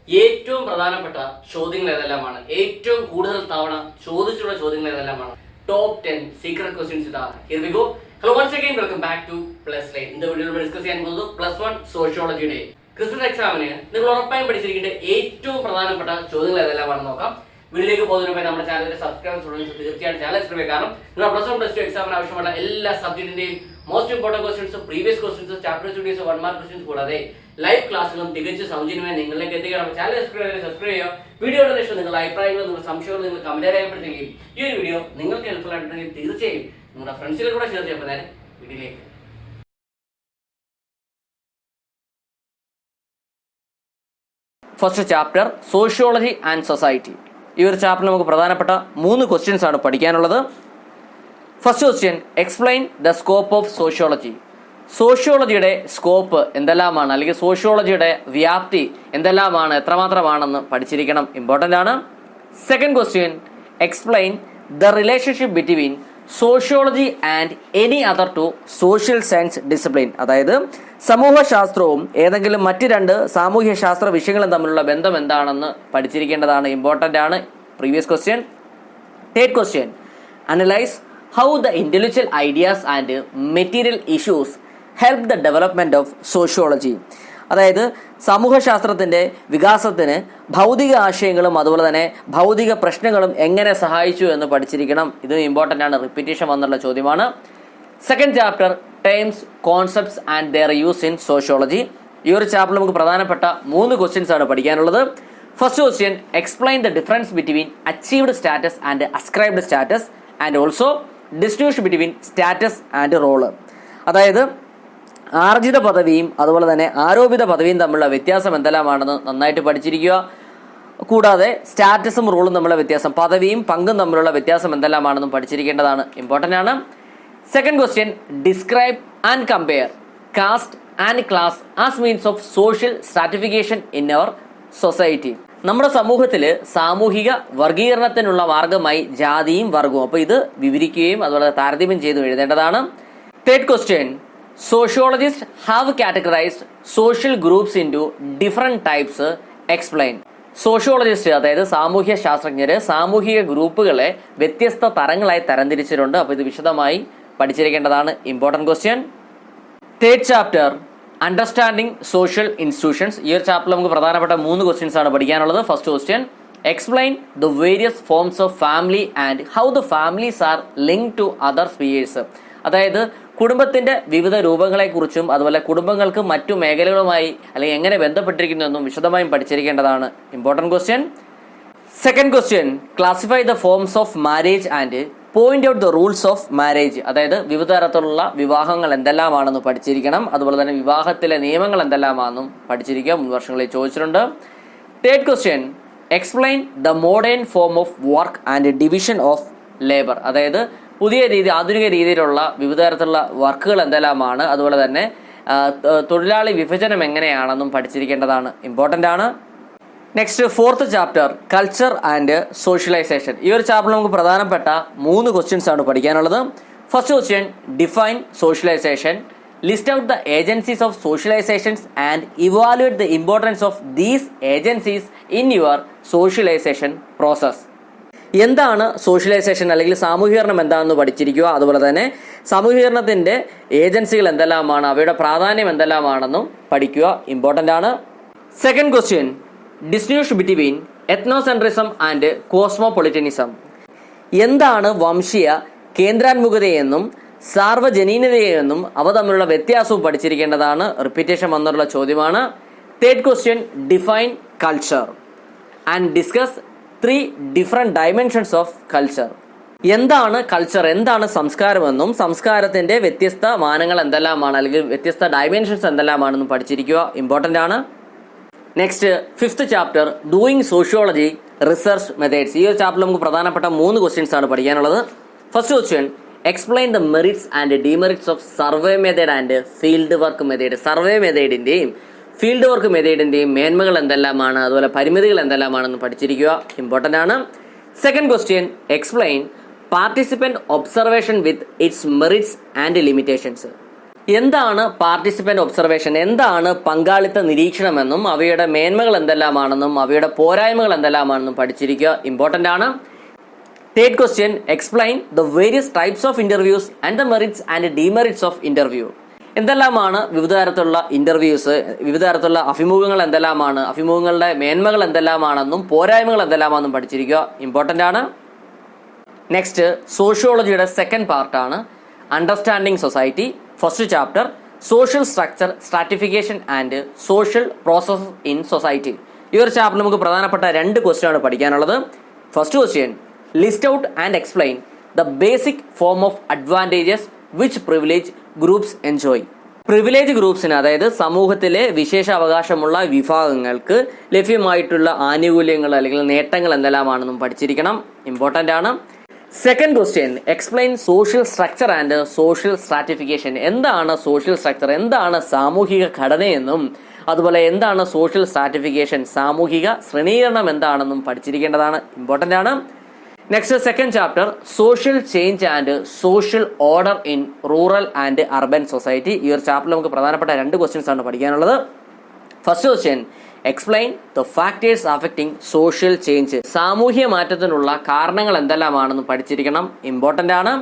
ഏറ്റവും പ്രധാനപ്പെട്ട ചോദ്യങ്ങൾ ഏതെല്ലാമാണ്, ഏറ്റവും കൂടുതൽ തവണ ചോദിച്ചുള്ള ചോദ്യങ്ങൾ ഏതെല്ലാമാണ്, ടോപ്പ് 10 സീക്രട്ട് ക്വസ്റ്റ്യൻസ് ഇതാണ്. Here we go. Hello once again, welcome back to Plus Line. ഇന്നത്തെ വീഡിയോയിൽ നമ്മൾ ഡിസ്കസ് ചെയ്യാൻ പോകുന്നത് +1 സോഷ്യോളജിയുടെ ക്രിസ്മസ് എക്സാമിന് നിങ്ങൾ ഉറപ്പായും പഠിച്ചിരിക്കേണ്ട ഏറ്റവും പ്രധാനപ്പെട്ട ചോദ്യങ്ങൾ ഏതെല്ലാമാണെന്ന് നോക്കാം. വീഡിയോയിലേക്ക് പോകുന്നതിന് മുമ്പ് നമ്മുടെ ചാനലിന്റെ സബ്സ്ക്രൈബ് സ്റ്റുഡൻസ് തീർച്ചയായും ചാനൽ സബ്സ്ക്രൈബ് ചെയ്യുക. കാരണം നിങ്ങൾ +1 +2 എക്സാമിന് ആവശ്യമുള്ള എല്ലാ സബ്ജക്റ്റിന്റെയും most important questions, previous questions, chapter studies, 1 mark questions കൂടാതെ ലൈവ് ക്ലാസ്സുകളും തികച്ചും സൗജന്യമായി നിങ്ങളിലേക്ക് എത്തിക്കണം. ചാനൽ സബ്സ്ക്രൈബ് ചെയ്യുക. വീഡിയോയുടെ ശേഷം നിങ്ങളുടെ അഭിപ്രായങ്ങളും നിങ്ങളുടെ സംശയങ്ങളും നിങ്ങൾ കമന്റ് രേഖപ്പെടുത്തുകയും ഈ ഒരു വീഡിയോ നിങ്ങൾക്ക് ഹെൽപ്ഫുൾ ആയിട്ടുണ്ടെങ്കിൽ തീർച്ചയായും നിങ്ങളുടെ ഫ്രണ്ട്സിനെ കൂടെ ഷെയർ ചെയ്യുമ്പോൾ നേരെ വീഡിയോയിലേക്ക്. First chapter sociology and society. ഈ ഒരു ചാപ്റ്ററിൽ നമുക്ക് പ്രധാനപ്പെട്ട 3 ക്വസ്റ്റ്യൻസ് ആണ് പഠിക്കാനുള്ളത്. First question, explain the scope of sociology. സോഷ്യോളജിയുടെ സ്കോപ്പ് എന്തെല്ലാമാണ്, അല്ലെങ്കിൽ സോഷ്യോളജിയുടെ വ്യാപ്തി എന്തെല്ലാമാണ്, എത്രമാത്രമാണെന്ന് പഠിച്ചിരിക്കണം, ഇമ്പോർട്ടൻ്റ് ആണ്. Second question, explain the relationship between sociology and any other two social science discipline. അതായത് സമൂഹശാസ്ത്രവും ഏതെങ്കിലും മറ്റ് 2 സാമൂഹ്യ ശാസ്ത്ര വിഷയങ്ങളും തമ്മിലുള്ള ബന്ധം എന്താണെന്ന് പഠിച്ചിരിക്കേണ്ടതാണ്, ഇമ്പോർട്ടൻ്റ് ആണ്. Previous question. Third question, analyse how the intellectual ideas and material issues help the development of sociology. അതായത് സമൂഹശാസ്ത്രത്തിൻ്റെ വികാസത്തിന് ഭൗതിക ആശയങ്ങളും അതുപോലെ തന്നെ ഭൗതിക പ്രശ്നങ്ങളും എങ്ങനെ സഹായിച്ചു എന്ന് പഠിച്ചിരിക്കണം. ഇതും ഇമ്പോർട്ടൻ്റ് ആണ്, റിപ്പീറ്റേഷൻ വന്നുള്ള ചോദ്യമാണ്. Second chapter, terms, concepts and their use in sociology. ഈ ഒരു ചാപ്റ്ററിൽ നമുക്ക് പ്രധാനപ്പെട്ട 3 ക്വസ്റ്റ്യൻസ് ആണ് പഠിക്കാനുള്ളത്. First question, explain the difference between achieved status and ascribed status and also distribution between status and role. അതായത് ആർജിത പദവിയും അതുപോലെ തന്നെ ആരോപിത പദവിയും തമ്മിലുള്ള വ്യത്യാസം എന്തെല്ലാമാണെന്ന് നന്നായിട്ട് പഠിച്ചിരിക്കുക. കൂടാതെ സ്റ്റാറ്റസും റോളും തമ്മിലുള്ള വ്യത്യാസം, പദവിയും പങ്കും തമ്മിലുള്ള വ്യത്യാസം എന്തെല്ലാമാണെന്നും പഠിച്ചിരിക്കേണ്ടതാണ്, ഇമ്പോർട്ടൻ്റ് ആണ്. Second question, describe and compare caste and class as means of social stratification in our society. നമ്മുടെ സമൂഹത്തിൽ സാമൂഹിക വർഗീകരണത്തിനുള്ള മാർഗമായി ജാതിയും വർഗവും, അപ്പോൾ ഇത് വിവരിക്കുകയും അതുപോലെ താരതമ്യം ചെയ്തും എഴുതേണ്ടതാണ്. Third question, sociologist have categorised social groups into different types, explain. Sociologist അതായത് സാമൂഹ്യ ശാസ്ത്രജ്ഞര് സാമൂഹിക ഗ്രൂപ്പുകളെ വ്യത്യസ്ത തരങ്ങളായി തരംതിരിച്ചിട്ടുണ്ട്. അപ്പോൾ ഇത് വിശദമായി പഠിച്ചിരിക്കേണ്ടതാണ്, important question. Third chapter, understanding social institutions. ഈ ഒരു ചാപ്റ്ററിൽ നമുക്ക് പ്രധാനപ്പെട്ട 3 ക്വസ്റ്റ്യൻസ് ആണ് പഠിക്കാനുള്ളത്. First question, explain the various forms of family and how the families are link to other spheres. അതായത് കുടുംബത്തിന്റെ വിവിധ രൂപങ്ങളെക്കുറിച്ചും അതുപോലെ കുടുംബങ്ങൾക്ക് മറ്റു മേഖലകളുമായി അല്ലെങ്കിൽ എങ്ങനെ ബന്ധപ്പെട്ടിരിക്കുന്നു എന്നും വിശദമായും പഠിച്ചിരിക്കേണ്ടതാണ്, important question. Second question, classify the forms of marriage and point out the rules of marriage. അതായത് വിവിധ തരത്തിലുള്ള വിവാഹങ്ങൾ എന്തെല്ലാമാണെന്ന് പഠിച്ചിരിക്കണം. അതുപോലെ തന്നെ വിവാഹത്തിലെ നിയമങ്ങൾ എന്തെല്ലാമാണെന്നും പഠിച്ചിരിക്കുക, മുൻ വർഷങ്ങളിൽ ചോദിച്ചിട്ടുണ്ട്. Third question, explain the modern form of work and division of labour. അതായത് പുതിയ രീതി, ആധുനിക രീതിയിലുള്ള വിവിധ തരത്തിലുള്ള വർക്കുകൾ എന്തെല്ലാമാണ്, അതുപോലെ തന്നെ തൊഴിലാളി വിഭജനം എങ്ങനെയാണെന്നും പഠിച്ചിരിക്കേണ്ടതാണ്, ഇമ്പോർട്ടൻ്റ് ആണ്. Next fourth chapter, culture and socialisation. ഈ ഒരു ചാപ്റ്ററിൽ നമുക്ക് പ്രധാനപ്പെട്ട 3 ക്വസ്റ്റ്യൻസ് ആണ് പഠിക്കാനുള്ളത്. First question, define socialisation, list out the agencies of socialisations and evaluate the importance of these agencies in your socialisation process. എന്താണ് സോഷ്യലൈസേഷൻ അല്ലെങ്കിൽ സാമൂഹീകരണം എന്താണെന്ന് പഠിച്ചിരിക്കുക. അതുപോലെ തന്നെ സാമൂഹീകരണത്തിൻ്റെ ഏജൻസികൾ എന്തെല്ലാമാണ്, അവയുടെ പ്രാധാന്യം എന്തെല്ലാമാണെന്നും പഠിക്കുക, ഇമ്പോർട്ടൻ്റ് ആണ്. Second question, distinguish between ethnocentrism and cosmopolitanism. എന്താണ് വംശീയ കേന്ദ്രാത്മകതയെന്നും സാർവജനീനതയെന്നും അവ തമ്മിലുള്ള വ്യത്യാസവും പഠിച്ചിരിക്കേണ്ടതാണ്, റിപ്പീറ്റേഷൻ വന്നുള്ള ചോദ്യമാണ്. Third question, define culture and discuss 3 different dimensions of culture. എന്താണ് കൾച്ചർ, എന്താണ് സംസ്കാരമെന്നും സംസ്കാരത്തിൻ്റെ വ്യത്യസ്ത മാനങ്ങൾ എന്തെല്ലാമാണ് അല്ലെങ്കിൽ വ്യത്യസ്ത ഡയമെൻഷൻസ് എന്തെല്ലാമാണെന്നും പഠിച്ചിരിക്കുക, ഇമ്പോർട്ടൻ്റ് ആണ്. Next fifth chapter, doing sociology research methods. ഈ ഒരു ചാപ്റ്ററിൽ നമുക്ക് പ്രധാനപ്പെട്ട 3 ക്വസ്റ്റ്യൻസ് ആണ് പഠിക്കാനുള്ളത്. First question, explain the merits and demerits of survey method and field work method. Survey മെത്തേഡിൻ്റെയും ഫീൽഡ് വർക്ക് മെത്തേഡിൻ്റെയും മേന്മകൾ എന്തെല്ലാമാണ്, അതുപോലെ പരിമിതികൾ എന്തെല്ലാമാണെന്ന് പഠിച്ചിരിക്കുക, ഇമ്പോർട്ടൻ്റ് ആണ്. Second question, explain participant observation with its merits and limitations. എന്താണ് പാർട്ടിസിപ്പന്റ് ഒബ്സർവേഷൻ, എന്താണ് പങ്കാളിത്ത നിരീക്ഷണമെന്നും അവയുടെ മേന്മകൾ എന്തെല്ലാമാണെന്നും അവയുടെ പോരായ്മകൾ എന്തെല്ലാമാണെന്നും പഠിച്ചിരിക്കുക ഇമ്പോർട്ടൻ്റ് ആണ്. Third question, explain the various types of interviews and the merits and demerits of interview. എന്തെല്ലാമാണ് വിവിധ തരത്തിലുള്ള ഇന്റർവ്യൂസ്, വിവിധ തരത്തിലുള്ള അഭിമുഖങ്ങൾ എന്തെല്ലാമാണ്, അഭിമുഖങ്ങളുടെ മേന്മകൾ എന്തെല്ലാമാണെന്നും പോരായ്മകൾ എന്തെല്ലാമാണെന്നും പഠിച്ചിരിക്കുക ഇമ്പോർട്ടൻ്റ് ആണ്. നെക്സ്റ്റ് സോഷ്യോളജിയുടെ സെക്കൻഡ് പാർട്ടാണ് understanding society. First chapter social structure, stratification and social process in society. ഈ ഒരു ചാപ്റ്ററിൽ നമുക്ക് പ്രധാനപ്പെട്ട 2 ക്വസ്റ്റ്യൻ ആണ് പഠിക്കാനുള്ളത്. First question, list out and explain the basic form of advantages which privilege groups enjoy. Privilege ഗ്രൂപ്പ്സിന്, അതായത് സമൂഹത്തിലെ വിശേഷ അവകാശമുള്ള വിഭാഗങ്ങൾക്ക് ലഭ്യമായിട്ടുള്ള ആനുകൂല്യങ്ങൾ അല്ലെങ്കിൽ നേട്ടങ്ങൾ എന്തെല്ലാമാണെന്നും പഠിച്ചിരിക്കണം, ഇമ്പോർട്ടൻ്റ് ആണ്. Second question, explain social structure and social stratification. എന്താണ് സോഷ്യൽ സ്ട്രക്ചർ, എന്താണ് സാമൂഹിക ഘടനയെന്നും അതുപോലെ എന്താണ് സോഷ്യൽ സ്ട്രാറ്റിഫിക്കേഷൻ, സാമൂഹിക ശ്രേണീകരണം എന്താണെന്നും പഠിച്ചിരിക്കേണ്ടതാണ്, ഇമ്പോർട്ടൻ്റ് ആണ്. Next second chapter social change and social order in rural and urban society. ഈ ഒരു ചാപ്റ്ററിൽ നമുക്ക് പ്രധാനപ്പെട്ട 2 ക്വസ്റ്റ്യൻസ് ആണ് പഠിക്കാനുള്ളത്. First question, explain the factors affecting social change. സാമൂഹ്യ മാറ്റത്തിനുള്ള കാരണങ്ങൾ എന്തെല്ലാമാണെന്ന് പഠിച്ചിരിക്കണം, ഇമ്പോർട്ടൻ്റ് ആണ്.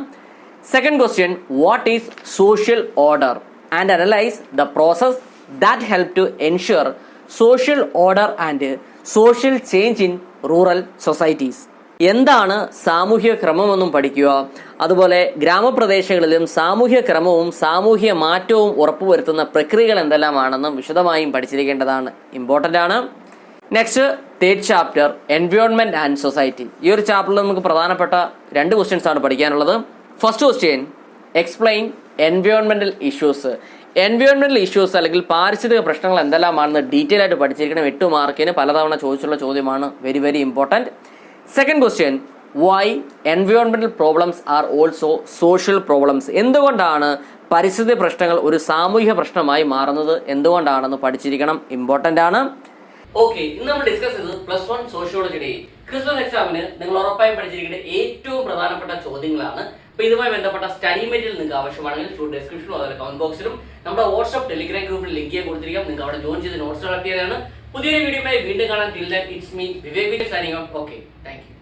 Second question, what is social order and analyse the process that help to ensure social order and social change in rural societies. എന്താണ് സാമൂഹ്യ ക്രമമെന്നും പഠിക്കുക. അതുപോലെ ഗ്രാമപ്രദേശങ്ങളിലും സാമൂഹ്യ ക്രമവും സാമൂഹ്യ മാറ്റവും ഉറപ്പുവരുത്തുന്ന പ്രക്രിയകൾ എന്തെല്ലാമാണെന്നും വിശദമായും പഠിച്ചിരിക്കേണ്ടതാണ്, ഇമ്പോർട്ടൻ്റ് ആണ്. Next third chapter environment and society. ഈ ഒരു ചാപ്റ്ററിൽ നമുക്ക് പ്രധാനപ്പെട്ട 2 ക്വസ്റ്റ്യൻസ് ആണ് പഠിക്കാനുള്ളത്. ഫസ്റ്റ് ക്വസ്റ്റ്യൻ, എക്സ്പ്ലെയിൻ എൻവയോൺമെന്റൽ ഇഷ്യൂസ്. എൻവയോൺമെന്റൽ ഇഷ്യൂസ് അല്ലെങ്കിൽ പാരിസ്ഥിതിക പ്രശ്നങ്ങൾ എന്തെല്ലാമാണെന്ന് ഡീറ്റെയിൽ ആയിട്ട് പഠിച്ചിരിക്കണം. 8 മാർക്കിന് പലതവണ ചോദിച്ചുള്ള ചോദ്യമാണ്, very very important. Second question, why എൻവയോൺമെന്റൽ problems are also social problems. എന്തുകൊണ്ടാണ് പരിസ്ഥിതി പ്രശ്നങ്ങൾ ഒരു സാമൂഹിക പ്രശ്നമായി മാറുന്നത്, എന്തുകൊണ്ടാണെന്ന് പഠിച്ചിരിക്കണം, ഇമ്പോർട്ടൻ്റ് ആണ്. ഓക്കെ, ഇന്ന് നമ്മൾ ഡിസ്കസ് ചെയ്തത് +1 സോഷ്യോളജിയുടെ ക്രിസ്മസ് എക്സാമിന് നിങ്ങൾ ഉറപ്പായും പഠിച്ചിരിക്കേണ്ട ഏറ്റവും പ്രധാനപ്പെട്ട ചോദ്യങ്ങളാണ്. അപ്പൊ ഇതുമായി ബന്ധപ്പെട്ട സ്റ്റഡി മെറ്റീരിയൽ നിങ്ങൾക്ക് ആവശ്യമാണെങ്കിൽ ഡിസ്ക്രിപ്ഷനിലും അതുപോലെ കമന്റ് ബോക്സിലും നമ്മുടെ വാട്സ്ആപ്പ് ടെലിഗ്രാം ഗ്രൂപ്പിൽ ലിങ്ക് ചെയ്യാൻ കൊടുത്തിരിക്കാം. നിങ്ങൾക്ക് അവിടെ ജോയിൻ ചെയ്ത് നോട്ട്സ് കളക്ട് ചെയ്തതാണ്. പുതിയൊരു വീഡിയോയുമായി വീണ്ടും കാണാൻ. Till then it's me Vivek signing out. Okay, thank you.